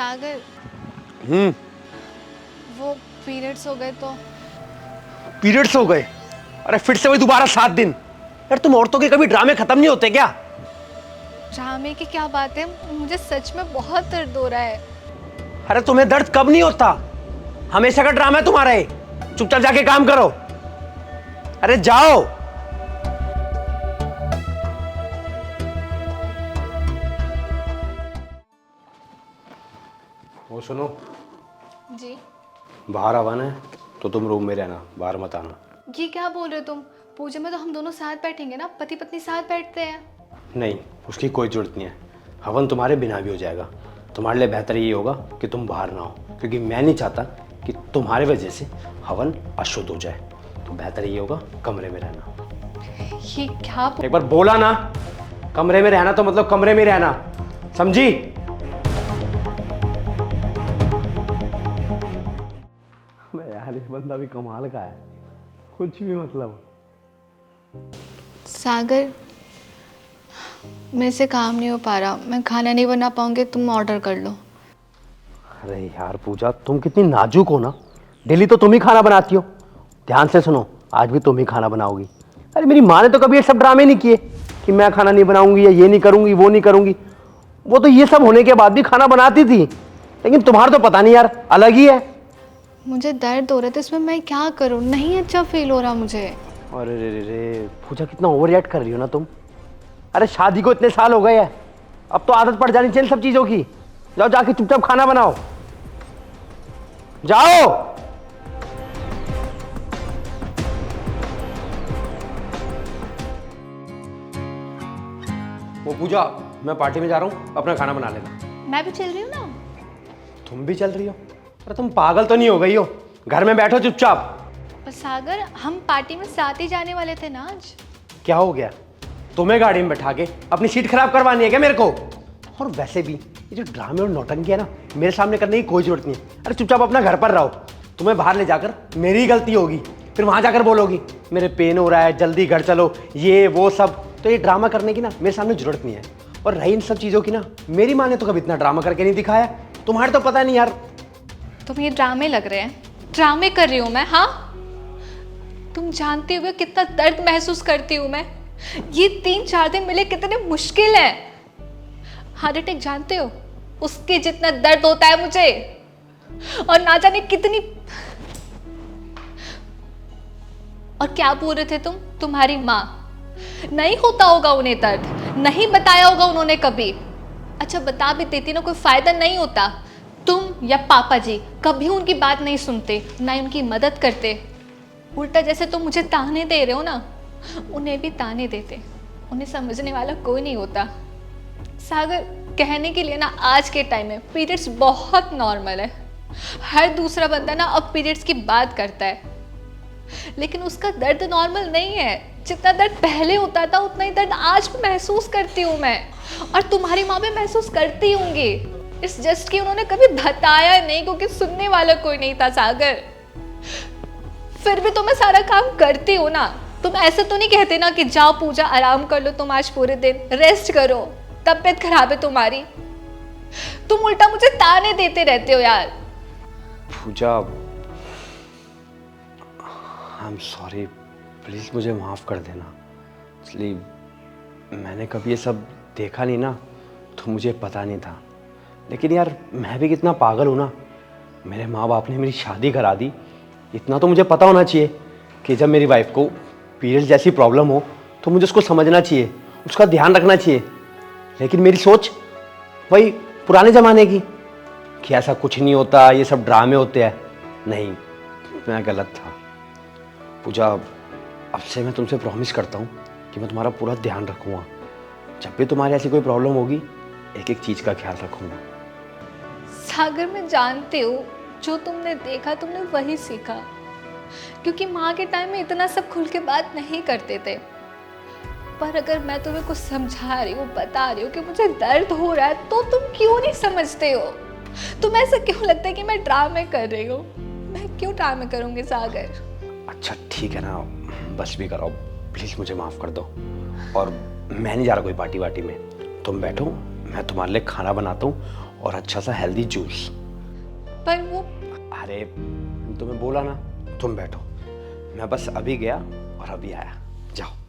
सागर, वो पीरियड्स हो गए तो? पीरियड्स हो गए? अरे फिर से वही दोबारा 7 दिन। यार तुम औरतों के कभी ड्रामे खत्म नहीं होते क्या? ड्रामे की क्या बात है, मुझे सच में बहुत दर्द हो रहा है। अरे तुम्हें दर्द कब नहीं होता? हमेशा का ड्रामा है तुम्हारा ये। चुपचाप जाके काम करो। अरे जाओ। वो सुनो, जी? बाहर हवन है तो तुम रूम में रहना, बाहर मत आना। ये क्या बोल रहे हो तुम? पूजा में तो हम दोनों साथ बैठेंगे ना, पति पत्नी साथ बैठते हैं। नहीं, उसकी कोई जरूरत नहीं है। हवन तुम्हारे बिना भी हो जाएगा। तुम्हारे लिए बेहतर ये होगा कि तुम बाहर ना हो, क्योंकि मैं नहीं चाहता कि तुम्हारे वजह से हवन अशुद्ध हो जाए। तो बेहतर ये होगा कमरे में रहना। ये क्या एक बार बोला ना, कमरे में रहना तो मतलब कमरे में रहना, समझी? यार ये बंदा भी कमाल का है, कुछ भी मतलब। सागर, मेरे से काम नहीं हो पा रहा, मैं खाना नहीं बना पाऊंगी, तुम ऑर्डर कर लो। अरे यार पूजा, तुम कितनी नाजुक हो ना। डेली तो तुम ही खाना बनाती हो। ध्यान से सुनो, आज भी तुम ही खाना बनाओगी। अरे मेरी माँ ने तो कभी ये सब ड्रामे नहीं किए कि मैं खाना नहीं बनाऊंगी या ये नहीं करूंगी वो नहीं करूंगी। वो तो ये सब होने के बाद भी खाना बनाती थी। लेकिन तुम्हारा तो पता नहीं यार, अलग ही है। मुझे दर्द हो रहा था, इसमें मैं क्या करूं? नहीं अच्छा फील हो रहा मुझे। अरे रे रे रे पूजा, कितना ओवर रिएक्ट कर रही हो ना तुम। अरे शादी को इतने साल हो गए हैं, अब तो आदत पड़ जानी चाहिए सब चीजों की। जाओ जाके चुपचाप खाना बनाओ, जाओ। वो पूजा, मैं पार्टी में जा रहा हूँ, अपना खाना बना लेना। मैं भी चल रही हूँ ना। तुम भी चल रही हो? अरे तुम पागल तो नहीं हो गई हो? घर में बैठो चुपचाप। पर सागर, हम पार्टी में साथ ही जाने वाले थे ना आज। क्या हो गया? तुम्हें गाड़ी में बैठा के अपनी सीट खराब करवानी है क्या मेरे को? और वैसे भी ये जो ड्रामे और नौटंकी है ना, मेरे सामने करने की कोई जरूरत नहीं है। अरे चुपचाप अपना घर पर रहो। तुम्हें बाहर ले जाकर मेरी ही गलती होगी, फिर वहां जाकर बोलोगी मेरे पेन हो रहा है, जल्दी घर चलो, ये वो सब। तो ये ड्रामा करने की ना मेरे सामने जरूरत नहीं है। और रही इन सब चीज़ों की ना, मेरी माँ ने तो कभी इतना ड्रामा करके नहीं दिखाया। तुम्हारे तो पता नहीं यार। तुम ये ड्रामे लग रहे हैं, ड्रामे कर रही हूँ मैं? हाँ, तुम जानती हो कितना दर्द महसूस करती हूँ मैं। ये 3-4 दिन मिले कितने मुश्किल है। हार्ट अटैक जानते हो, उसके जितना दर्द होता है मुझे। और ना जाने कितनी। और क्या बोल रहे थे तुम? तुम्हारी माँ नहीं होता होगा उन्हें दर्द, नहीं बताया होगा उन्होंने कभी। अच्छा बता भी देती ना, कोई फायदा नहीं होता। तुम या पापा जी कभी उनकी बात नहीं सुनते, ना ही उनकी मदद करते। उल्टा जैसे तुम मुझे ताने दे रहे हो ना, उन्हें भी ताने देते। उन्हें समझने वाला कोई नहीं होता। सागर, कहने के लिए ना आज के टाइम में पीरियड्स बहुत नॉर्मल है। हर दूसरा बंदा ना अब पीरियड्स की बात करता है, लेकिन उसका दर्द नॉर्मल नहीं है। जितना दर्द पहले होता था उतना ही दर्द आज भी महसूस करती हूँ मैं, और तुम्हारी माँ भी महसूस करती होंगी। इस जस्ट कि उन्होंने कभी बताया नहीं, क्योंकि सुनने वाला कोई नहीं था। सागर, फिर भी तो मैं सारा काम करती हूँ ना। तुम ऐसे तो नहीं कहते ना कि जाओ पूजा आराम कर लो, तुम आज पूरे दिन रेस्ट करो, तबीयत खराब है तुम्हारी। तुम उल्टा मुझे ताने देते रहते हो यार। पूजा, आई एम सॉरी, प्लीज़ मुझे माफ़ कर देना। इसलिए मैंने कभी ये सब देखा नहीं ना, तो मुझे पता नहीं था। लेकिन यार मैं भी कितना पागल हूँ ना। मेरे माँ बाप ने मेरी शादी करा दी। इतना तो मुझे पता होना चाहिए कि जब मेरी वाइफ को पीरियड्स जैसी प्रॉब्लम हो तो मुझे उसको समझना चाहिए, उसका ध्यान रखना चाहिए। लेकिन मेरी सोच वही पुराने ज़माने की कि ऐसा कुछ नहीं होता, ये सब ड्रामे होते हैं। नहीं, मैं गलत था। पूजा, अब से मैं तुमसे प्रॉमिस करता हूँ कि मैं तुम्हारा पूरा ध्यान रखूँगा। जब भी तुम्हारी ऐसी कोई प्रॉब्लम होगी, एक एक चीज़ का ख्याल रखूँगा। सागर, मैं जानती हूँ जो तुमने देखा तुमने वही सीखा, क्योंकि माँ के टाइम में इतना सब खुल के बात नहीं करते थे। पर अगर मैं तुम्हें कुछ समझा रही हूँ, बता रही हूँ कि मुझे दर्द हो रहा है, तो तुम क्यों नहीं समझते हो? तुम्हें ऐसा क्यों लगता है कि मैं ड्रामे कर रही हूँ? मैं क्यों ड्रामे करूँगी सागर? अच्छा ठीक है ना, बस भी करो प्लीज़, मुझे माफ़ कर दो। और मैं नहीं जा रहा कोई पार्टी वार्टी में। तुम बैठो, मैं तुम्हारे लिए खाना बनाता हूँ और अच्छा सा हेल्दी जूस। पर वो अरे तुम्हें बोला ना, तुम बैठो, मैं बस अभी गया और अभी आया, जाओ।